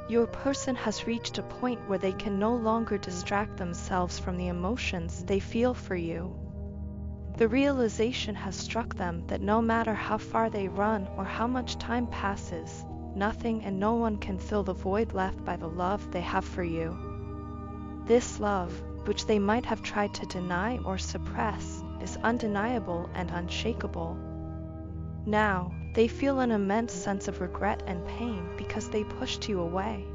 Your person has reached a point where they can no longer distract themselves from the emotions they feel for you. The realization has struck them that no matter how far they run or how much time passes, nothing and no one can fill the void left by the love they have for you. This love, which they might have tried to deny or suppress, is undeniable and unshakable. Now, they feel an immense sense of regret and pain because they pushed you away.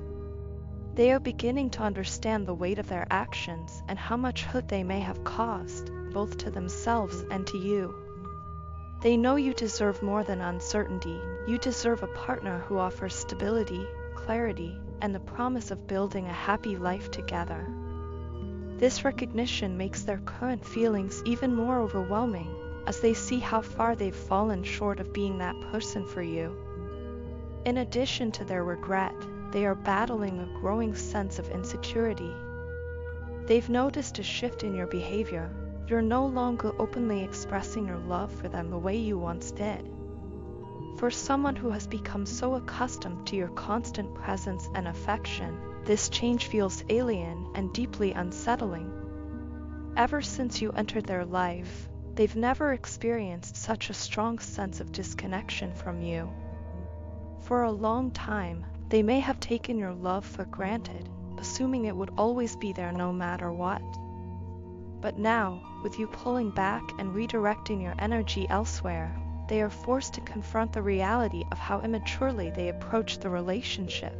They are beginning to understand the weight of their actions and how much hurt they may have caused, both to themselves and to you. They know you deserve more than uncertainty. You deserve a partner who offers stability, clarity, and the promise of building a happy life together. This recognition makes their current feelings even more overwhelming, as they see how far they've fallen short of being that person for you. In addition to their regret, they are battling a growing sense of insecurity. They've noticed a shift in your behavior. You're no longer openly expressing your love for them the way you once did. For someone who has become so accustomed to your constant presence and affection, this change feels alien and deeply unsettling. Ever since you entered their life, they've never experienced such a strong sense of disconnection from you. For a long time, they may have taken your love for granted, assuming it would always be there no matter what. But now, with you pulling back and redirecting your energy elsewhere, they are forced to confront the reality of how immaturely they approached the relationship.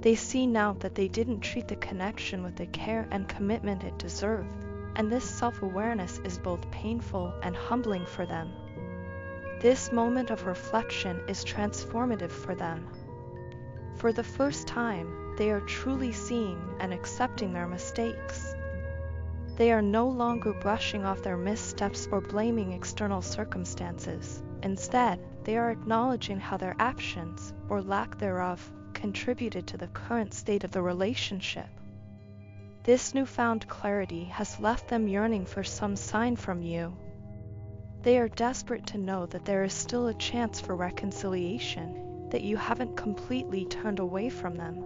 They see now that they didn't treat the connection with the care and commitment it deserved, and this self-awareness is both painful and humbling for them. This moment of reflection is transformative for them. For the first time, they are truly seeing and accepting their mistakes. They are no longer brushing off their missteps or blaming external circumstances. Instead, they are acknowledging how their actions, or lack thereof, contributed to the current state of the relationship. This newfound clarity has left them yearning for some sign from you. They are desperate to know that there is still a chance for reconciliation, that you haven't completely turned away from them.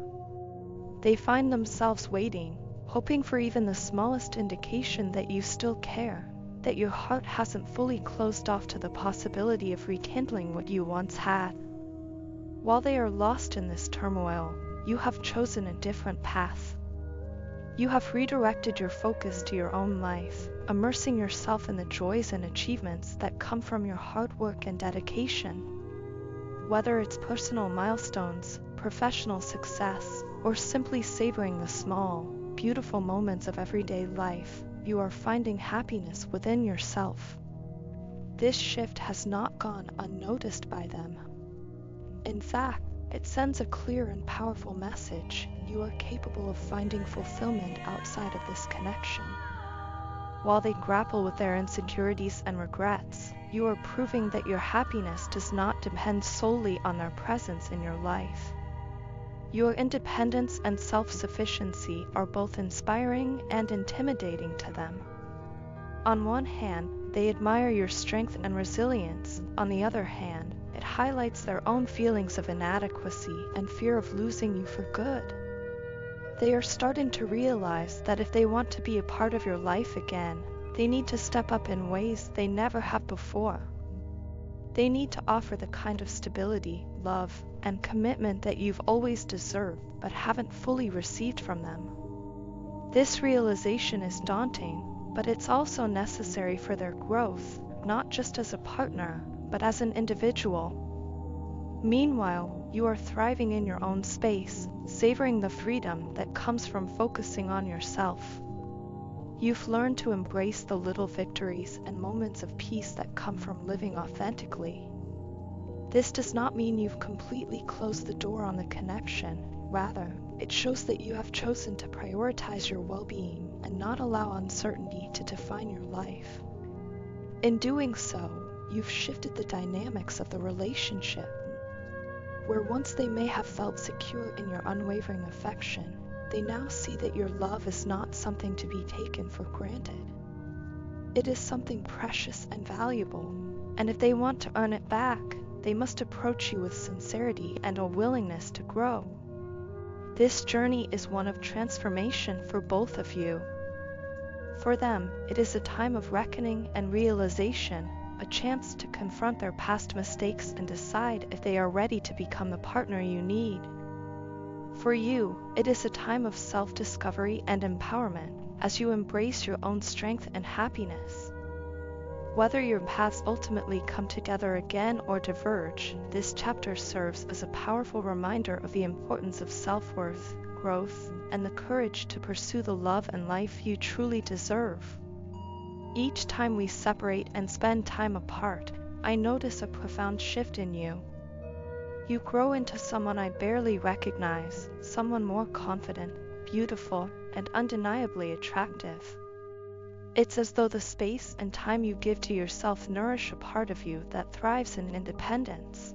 They find themselves waiting, hoping for even the smallest indication that you still care, that your heart hasn't fully closed off to the possibility of rekindling what you once had. While they are lost in this turmoil, you have chosen a different path. You have redirected your focus to your own life, immersing yourself in the joys and achievements that come from your hard work and dedication. Whether it's personal milestones, professional success, or simply savoring the small, beautiful moments of everyday life, you are finding happiness within yourself. This shift has not gone unnoticed by them. In fact, it sends a clear and powerful message: you are capable of finding fulfillment outside of this connection. While they grapple with their insecurities and regrets, you are proving that your happiness does not depend solely on their presence in your life. Your independence and self-sufficiency are both inspiring and intimidating to them. On one hand, they admire your strength and resilience. On the other hand, it highlights their own feelings of inadequacy and fear of losing you for good. They are starting to realize that if they want to be a part of your life again, they need to step up in ways they never have before. They need to offer the kind of stability, love, and commitment that you've always deserved but haven't fully received from them. This realization is daunting, but it's also necessary for their growth, not just as a partner, but as an individual. Meanwhile, you are thriving in your own space, savoring the freedom that comes from focusing on yourself. You've learned to embrace the little victories and moments of peace that come from living authentically. This does not mean you've completely closed the door on the connection. Rather, it shows that you have chosen to prioritize your well-being and not allow uncertainty to define your life. In doing so, you've shifted the dynamics of the relationship. Where once they may have felt secure in your unwavering affection, they now see that your love is not something to be taken for granted. It is something precious and valuable, and if they want to earn it back, they must approach you with sincerity and a willingness to grow. This journey is one of transformation for both of you. For them, it is a time of reckoning and realization, a chance to confront their past mistakes and decide if they are ready to become the partner you need. For you, it is a time of self-discovery and empowerment as you embrace your own strength and happiness. Whether your paths ultimately come together again or diverge, this chapter serves as a powerful reminder of the importance of self-worth, growth, and the courage to pursue the love and life you truly deserve. Each time we separate and spend time apart, I notice a profound shift in you. You grow into someone I barely recognize, someone more confident, beautiful, and undeniably attractive. It's as though the space and time you give to yourself nourish a part of you that thrives in independence.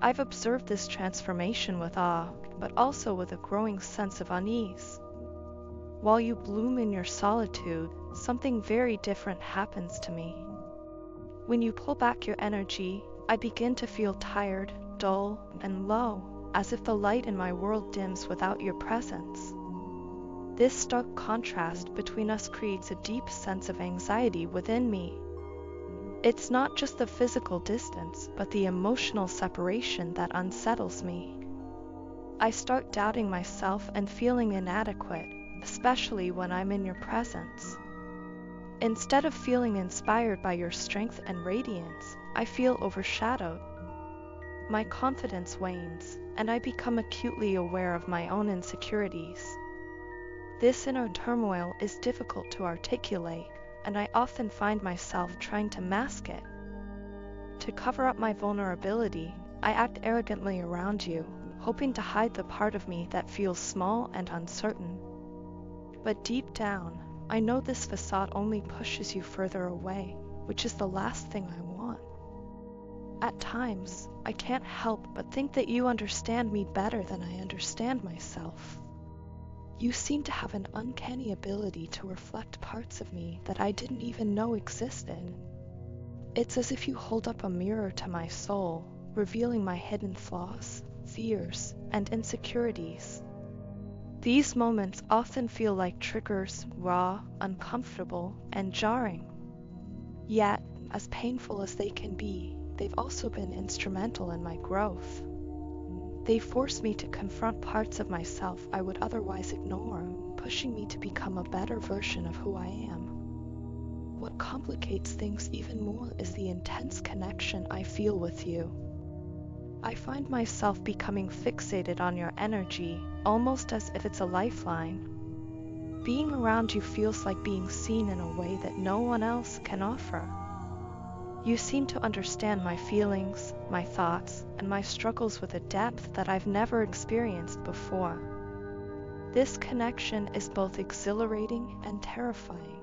I've observed this transformation with awe, but also with a growing sense of unease. While you bloom in your solitude, something very different happens to me. When you pull back your energy, I begin to feel tired, dull, and low, as if the light in my world dims without your presence. This stark contrast between us creates a deep sense of anxiety within me. It's not just the physical distance, but the emotional separation that unsettles me. I start doubting myself and feeling inadequate, especially when I'm in your presence. Instead of feeling inspired by your strength and radiance, I feel overshadowed. My confidence wanes, and I become acutely aware of my own insecurities. This inner turmoil is difficult to articulate, and I often find myself trying to mask it. To cover up my vulnerability, I act arrogantly around you, hoping to hide the part of me that feels small and uncertain. But deep down, I know this facade only pushes you further away, which is the last thing I want. At times, I can't help but think that you understand me better than I understand myself. You seem to have an uncanny ability to reflect parts of me that I didn't even know existed. It's as if you hold up a mirror to my soul, revealing my hidden flaws, fears, and insecurities. These moments often feel like triggers, raw, uncomfortable, and jarring. Yet, as painful as they can be, they've also been instrumental in my growth. They force me to confront parts of myself I would otherwise ignore, pushing me to become a better version of who I am. What complicates things even more is the intense connection I feel with you. I find myself becoming fixated on your energy, almost as if it's a lifeline. Being around you feels like being seen in a way that no one else can offer. You seem to understand my feelings, my thoughts, and my struggles with a depth that I've never experienced before. This connection is both exhilarating and terrifying.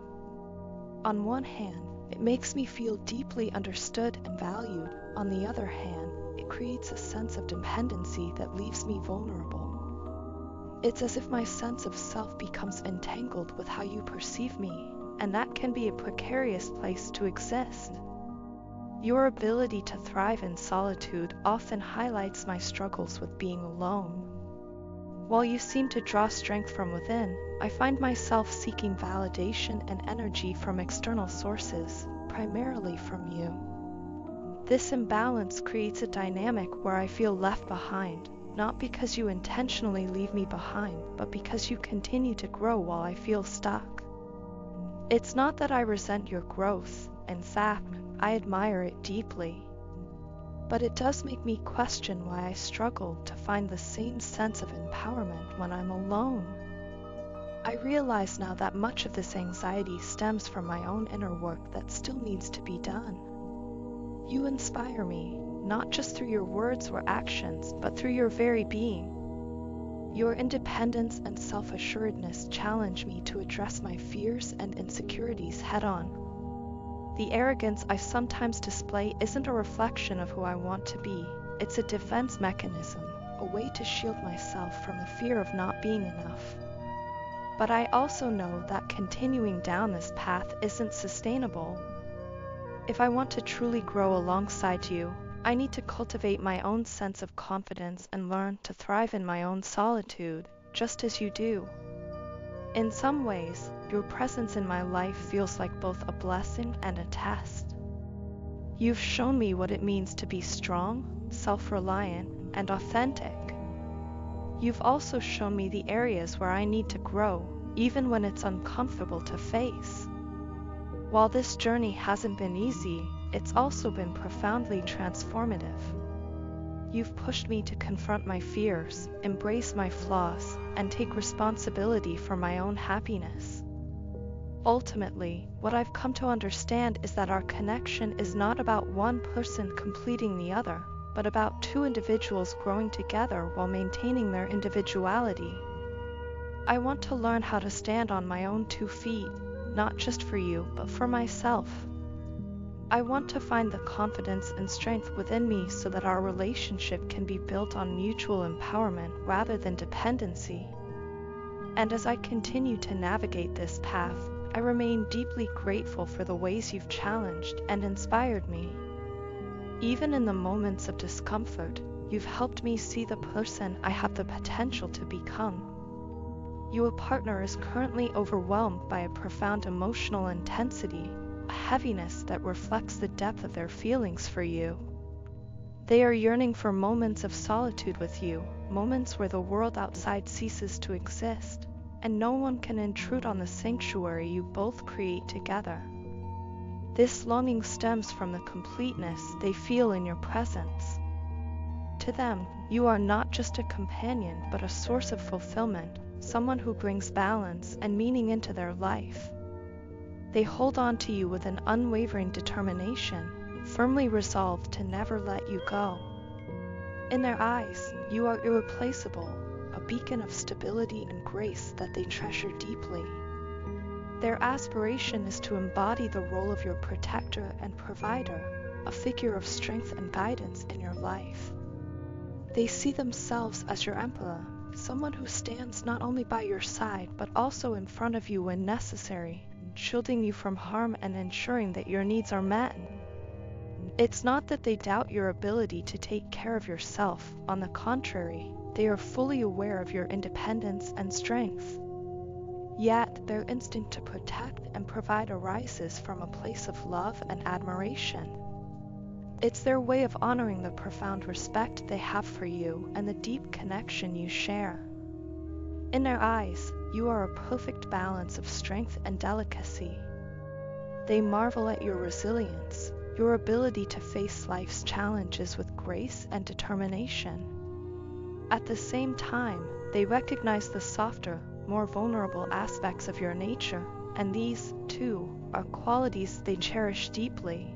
On one hand, it makes me feel deeply understood and valued. On the other hand, it creates a sense of dependency that leaves me vulnerable. It's as if my sense of self becomes entangled with how you perceive me, and that can be a precarious place to exist. Your ability to thrive in solitude often highlights my struggles with being alone. While you seem to draw strength from within, I find myself seeking validation and energy from external sources, primarily from you. This imbalance creates a dynamic where I feel left behind, not because you intentionally leave me behind, but because you continue to grow while I feel stuck. It's not that I resent your growth. In fact, I admire it deeply. But it does make me question why I struggle to find the same sense of empowerment when I'm alone. I realize now that much of this anxiety stems from my own inner work that still needs to be done. You inspire me, not just through your words or actions, but through your very being. Your independence and self-assuredness challenge me to address my fears and insecurities head-on. The arrogance I sometimes display isn't a reflection of who I want to be. It's a defense mechanism, a way to shield myself from the fear of not being enough. But I also know that continuing down this path isn't sustainable. If I want to truly grow alongside you, I need to cultivate my own sense of confidence and learn to thrive in my own solitude, just as you do. In some ways, your presence in my life feels like both a blessing and a test. You've shown me what it means to be strong, self-reliant, and authentic. You've also shown me the areas where I need to grow, even when it's uncomfortable to face. While this journey hasn't been easy, it's also been profoundly transformative. You've pushed me to confront my fears, embrace my flaws, and take responsibility for my own happiness. Ultimately, what I've come to understand is that our connection is not about one person completing the other, but about two individuals growing together while maintaining their individuality. I want to learn how to stand on my own 2 feet, not just for you, but for myself. I want to find the confidence and strength within me so that our relationship can be built on mutual empowerment rather than dependency. And as I continue to navigate this path, I remain deeply grateful for the ways you've challenged and inspired me. Even in the moments of discomfort, you've helped me see the person I have the potential to become. Your partner is currently overwhelmed by a profound emotional intensity, a heaviness that reflects the depth of their feelings for you. They are yearning for moments of solitude with you, moments where the world outside ceases to exist, and no one can intrude on the sanctuary you both create together. This longing stems from the completeness they feel in your presence. To them, you are not just a companion, but a source of fulfillment, someone who brings balance and meaning into their life. They hold on to you with an unwavering determination, firmly resolved to never let you go. In their eyes, you are irreplaceable, a beacon of stability and grace that they treasure deeply. Their aspiration is to embody the role of your protector and provider, a figure of strength and guidance in your life. They see themselves as your emperor, someone who stands not only by your side but also in front of you when necessary, shielding you from harm and ensuring that your needs are met. It's not that they doubt your ability to take care of yourself. On the contrary, they are fully aware of your independence and strength. Yet, their instinct to protect and provide arises from a place of love and admiration. It's their way of honoring the profound respect they have for you and the deep connection you share. In their eyes, you are a perfect balance of strength and delicacy. They marvel at your resilience, your ability to face life's challenges with grace and determination. At the same time, they recognize the softer, more vulnerable aspects of your nature, and these, too, are qualities they cherish deeply.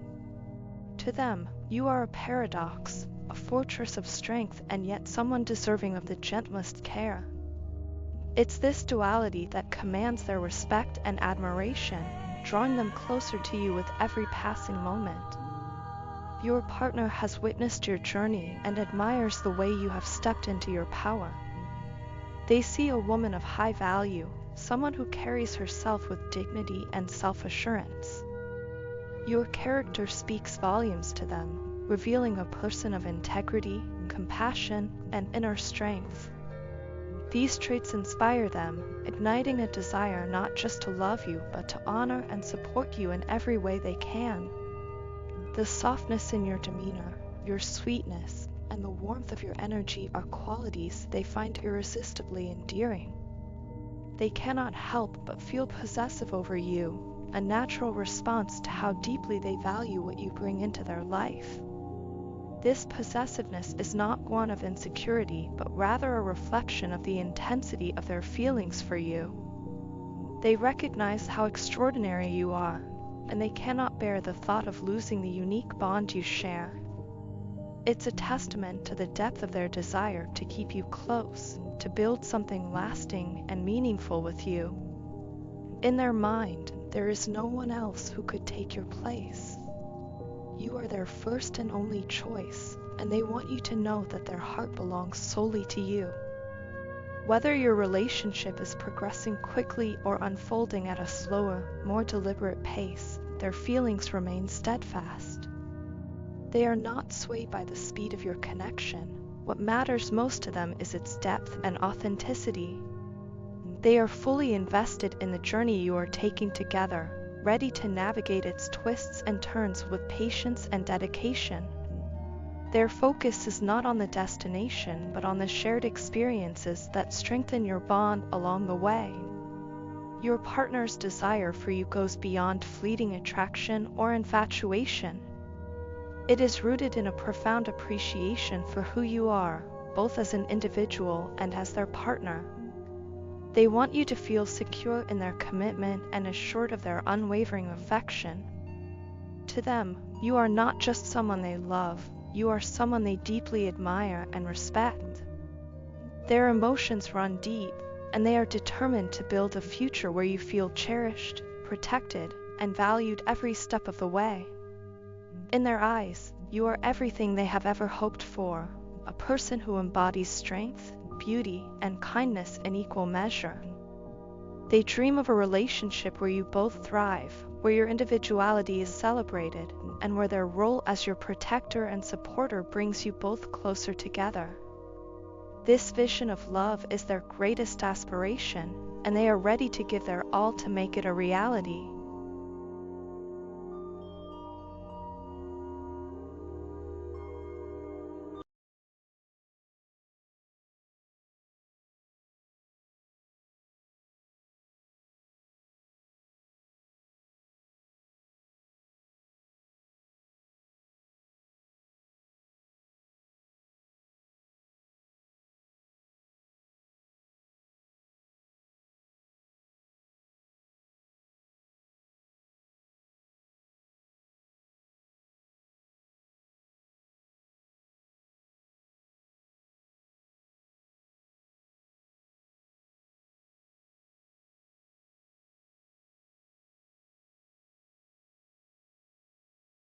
To them, you are a paradox, a fortress of strength, and yet someone deserving of the gentlest care. It's this duality that commands their respect and admiration, drawing them closer to you with every passing moment. Your partner has witnessed your journey and admires the way you have stepped into your power. They see a woman of high value, someone who carries herself with dignity and self-assurance. Your character speaks volumes to them, revealing a person of integrity, compassion, and inner strength. These traits inspire them, igniting a desire not just to love you, but to honor and support you in every way they can. The softness in your demeanor, your sweetness, and the warmth of your energy are qualities they find irresistibly endearing. They cannot help but feel possessive over you, a natural response to how deeply they value what you bring into their life. This possessiveness is not one of insecurity, but rather a reflection of the intensity of their feelings for you. They recognize how extraordinary you are, and they cannot bear the thought of losing the unique bond you share. It's a testament to the depth of their desire to keep you close, to build something lasting and meaningful with you. In their mind, there is no one else who could take your place. You are their first and only choice, and they want you to know that their heart belongs solely to you. Whether your relationship is progressing quickly or unfolding at a slower, more deliberate pace, their feelings remain steadfast. They are not swayed by the speed of your connection. What matters most to them is its depth and authenticity. They are fully invested in the journey you are taking together, ready to navigate its twists and turns with patience and dedication. Their focus is not on the destination, but on the shared experiences that strengthen your bond along the way. Your partner's desire for you goes beyond fleeting attraction or infatuation. It is rooted in a profound appreciation for who you are, both as an individual and as their partner. They want you to feel secure in their commitment and assured of their unwavering affection. To them, you are not just someone they love, you are someone they deeply admire and respect. Their emotions run deep, and they are determined to build a future where you feel cherished, protected, and valued every step of the way. In their eyes, you are everything they have ever hoped for, a person who embodies strength, beauty, and kindness in equal measure. They dream of a relationship where you both thrive, where your individuality is celebrated, and where their role as your protector and supporter brings you both closer together. This vision of love is their greatest aspiration, and they are ready to give their all to make it a reality.